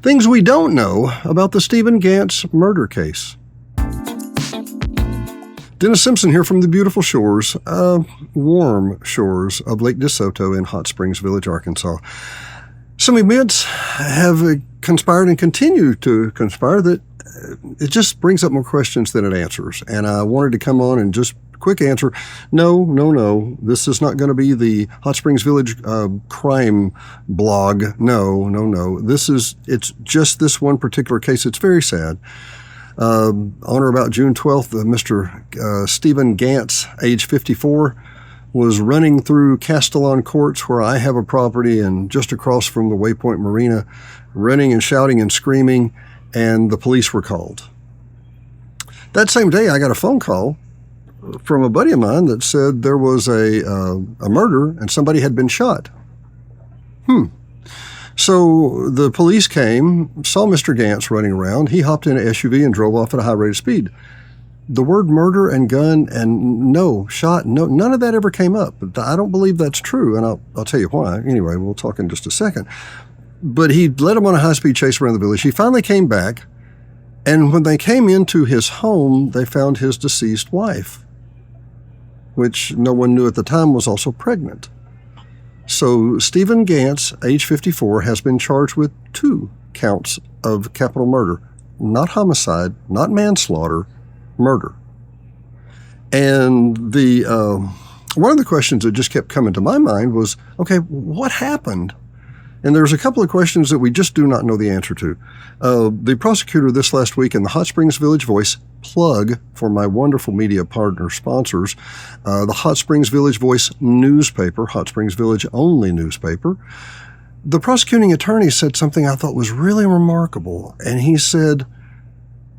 Things we don't know about the Stephen Gantz murder case. Dennis Simpson here from the beautiful shores, warm shores of Lake DeSoto in Hot Springs Village, Arkansas. Some events have conspired and continue to conspire that it just brings up more questions than it answers. And I wanted to come on and just quick answer. No. This is not going to be the Hot Springs Village crime blog. No. It's just this one particular case. It's very sad. On or about June 12th, Mr. Stephen Gantz, age 54, was running through Castellon Courts, where I have a property, and just across from the Waypoint Marina, running and shouting and screaming, and the police were called. That same day, I got a phone call from a buddy of mine that said there was a murder and somebody had been shot. So the police came, saw Mr. Gantz running around. He hopped in an SUV and drove off at a high rate of speed. The word murder and gun and shot, none of that ever came up. I don't believe that's true, and I'll tell you why. Anyway, we'll talk in just a second. But he led him on a high-speed chase around the village. He finally came back, and when they came into his home, they found his deceased wife, which no one knew at the time was also pregnant. So Stephen Gantz, age 54, has been charged with 2 counts of capital murder. Not homicide, not manslaughter, murder. And one of the questions that just kept coming to my mind was, okay, what happened? And there's a couple of questions that we just do not know the answer to. The prosecutor this last week in the Hot Springs Village Voice, plug for my wonderful media partner sponsors, the Hot Springs Village Voice newspaper, Hot Springs Village only newspaper. The prosecuting attorney said something I thought was really remarkable. And he said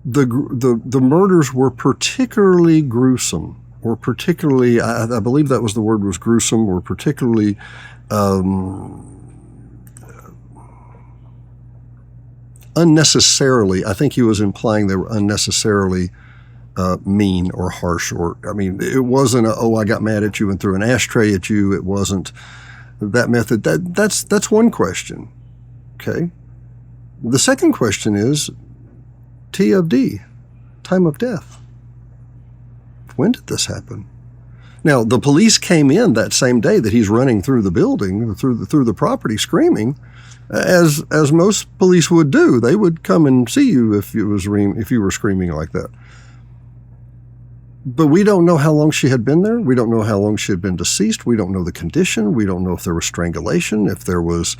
the murders were particularly gruesome, or particularly, I believe that was the word, was gruesome, or particularly unnecessarily, I think he was implying they were unnecessarily mean or harsh. It wasn't I got mad at you and threw an ashtray at you. It wasn't that method. That's one question. Okay. The second question is TFD, time of death. When did this happen? Now, the police came in that same day that he's running through the building, through the property, screaming, as most police would do. They would come and see you if you were screaming like that. But we don't know how long she had been there. We don't know how long she had been deceased. We don't know the condition. We don't know if there was strangulation, if there was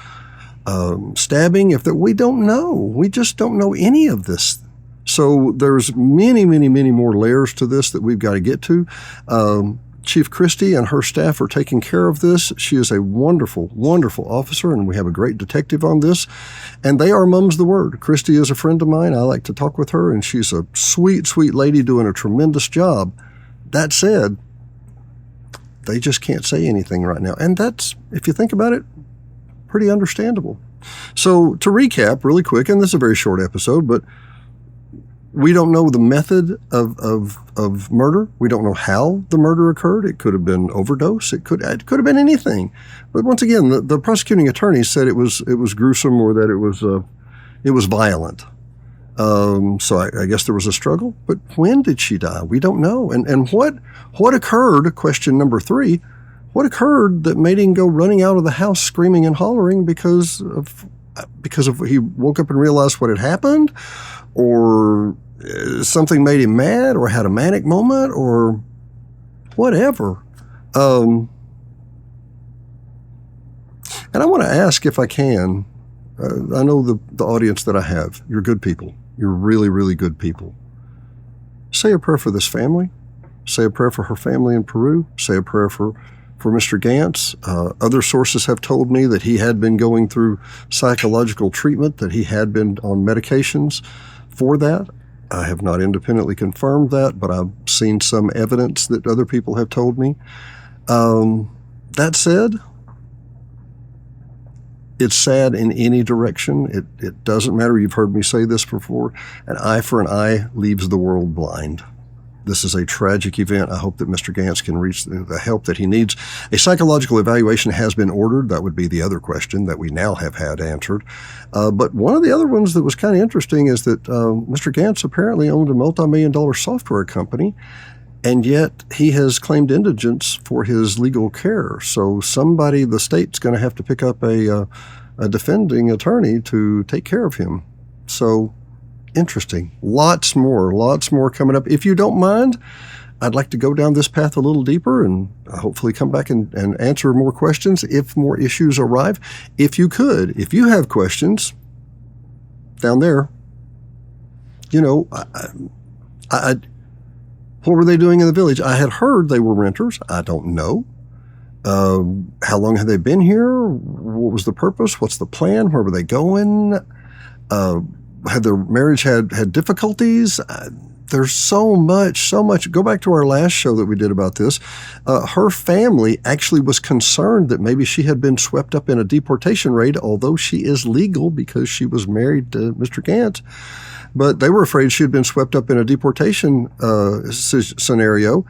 stabbing, we don't know. We just don't know any of this. So there's many more layers to this that we've got to get to. Chief Christie and her staff are taking care of this. She is a wonderful, wonderful officer, and we have a great detective on this. And they are mum's the word. Christie is a friend of mine. I like to talk with her, and she's a sweet, sweet lady doing a tremendous job. That said, they just can't say anything right now. And that's, if you think about it, pretty understandable. So to recap really quick, and this is a very short episode, but we don't know the method of murder. We don't know how the murder occurred. It could have been overdose. It could have been anything. But once again, the prosecuting attorney said it was gruesome, or that it was violent. So I guess there was a struggle. But when did she die? We don't know. And what occurred? Question number 3. What occurred that made him go running out of the house screaming and hollering because of he woke up and realized what had happened, or something made him mad, or had a manic moment, or whatever. And I want to ask, if I can, I know the audience that I have, you're good people. You're really, really good people. Say a prayer for this family. Say a prayer for her family in Peru. Say a prayer for Mr. Gantz. Other sources have told me that he had been going through psychological treatment, that he had been on medications for that. I have not independently confirmed that, but I've seen some evidence that other people have told me. That said, it's sad in any direction. It doesn't matter. You've heard me say this before. An eye for an eye leaves the world blind. This is a tragic event. I hope that Mr. Gance can reach the help that he needs. A psychological evaluation has been ordered. That would be the other question that we now have had answered. But one of the other ones that was kind of interesting is that Mr. Gance apparently owned a multi-million-dollar software company, and yet he has claimed indigence for his legal care. So the state's going to have to pick up a defending attorney to take care of him. So interesting. Lots more coming up. If you don't mind, I'd like to go down this path a little deeper and hopefully come back and answer more questions if more issues arrive. If you have questions down there, what were they doing in the village? I had heard they were renters. I don't know. How long had they been here? What was the purpose? What's the plan? Where were they going? Had their marriage had difficulties? There's so much. Go back to our last show that we did about this. Her family actually was concerned that maybe she had been swept up in a deportation raid, although she is legal because she was married to Mr. Gantz. But they were afraid she had been swept up in a deportation scenario.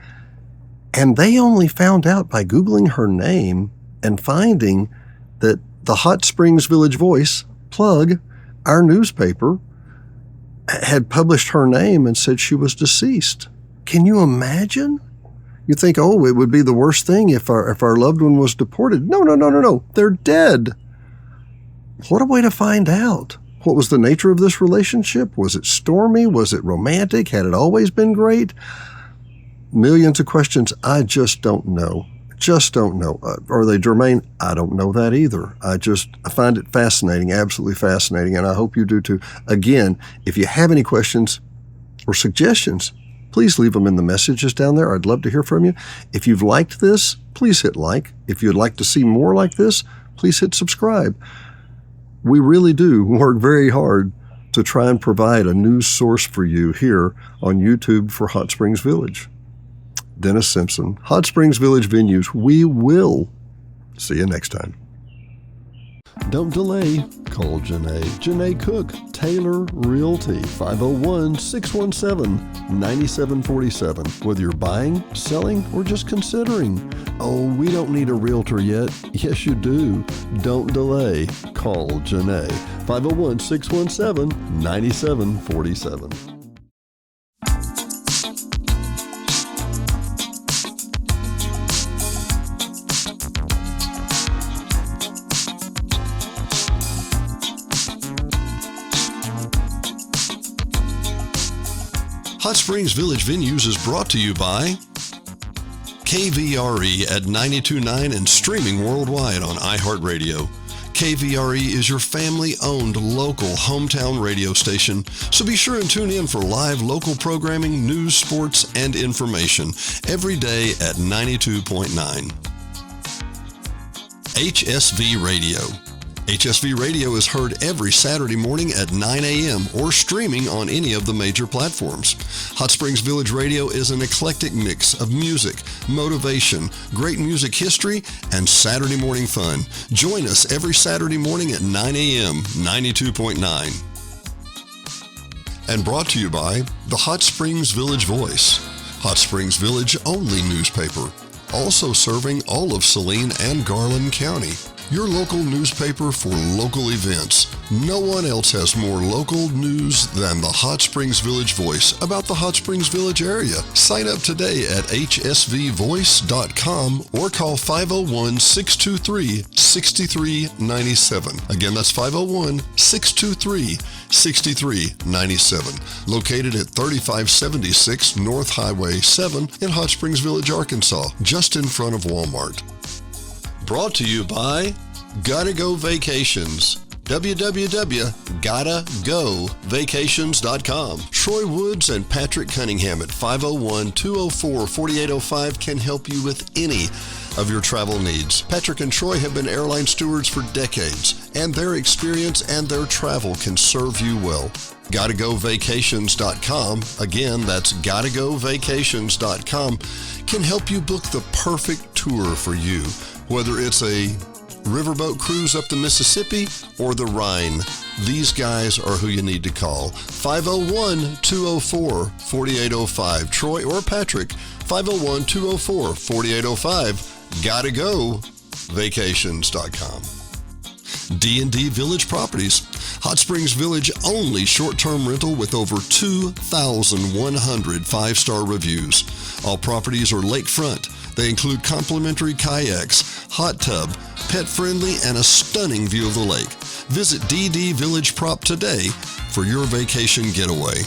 And they only found out by Googling her name and finding that the Hot Springs Village Voice, plug, our newspaper, had published her name and said she was deceased. Can you imagine? You think, it would be the worst thing if our loved one was deported. No. They're dead. What a way to find out. What was the nature of this relationship? Was it stormy? Was it romantic? Had it always been great? Millions of questions. I just don't know. Are they germane? I don't know that either. I find it fascinating, absolutely fascinating, and I hope you do too. Again, if you have any questions or suggestions, please leave them in the messages down there. I'd love to hear from you. If you've liked this, please hit like. If you'd like to see more like this, please hit subscribe. We really do work very hard to try and provide a news source for you here on YouTube for Hot Springs Village. Dennis Simpson, Hot Springs Village Venues. We will see you next time. Don't delay. Call Janae. Janae Cook, Taylor Realty, 501-617-9747. Whether you're buying, selling, or just considering. We don't need a realtor yet. Yes, you do. Don't delay. Call Janae. 501-617-9747. Hot Springs Village Venues is brought to you by KVRE at 92.9 and streaming worldwide on iHeartRadio. KVRE is your family-owned local hometown radio station, so be sure and tune in for live local programming, news, sports, and information every day at 92.9. HSV Radio. HSV Radio is heard every Saturday morning at 9 a.m. or streaming on any of the major platforms. Hot Springs Village Radio is an eclectic mix of music, motivation, great music history, and Saturday morning fun. Join us every Saturday morning at 9 a.m., 92.9. And brought to you by the Hot Springs Village Voice, Hot Springs Village only newspaper, also serving all of Saline and Garland County. Your local newspaper for local events. No one else has more local news than the Hot Springs Village Voice about the Hot Springs Village area. Sign up today at hsvvoice.com or call 501-623-6397. Again, that's 501-623-6397. Located at 3576 North Highway 7 in Hot Springs Village, Arkansas, just in front of Walmart. Brought to you by Gotta Go Vacations. www.gottagovacations.com. Troy Woods and Patrick Cunningham at 501-204-4805 can help you with any of your travel needs. Patrick and Troy have been airline stewards for decades, and their experience and their travel can serve you well. GottaGoVacations.com, again, that's GottaGoVacations.com, can help you book the perfect tour for you. Whether it's a riverboat cruise up the Mississippi, or the Rhine. These guys are who you need to call. 501-204-4805. Troy or Patrick, 501-204-4805. Gotta go. Vacations.com. D&D Village Properties. Hot Springs Village only short-term rental with over 2,100 five-star reviews. All properties are lakefront. They include complimentary kayaks, hot tub, pet-friendly, and a stunning view of the lake. Visit DD Village Prop today for your vacation getaway.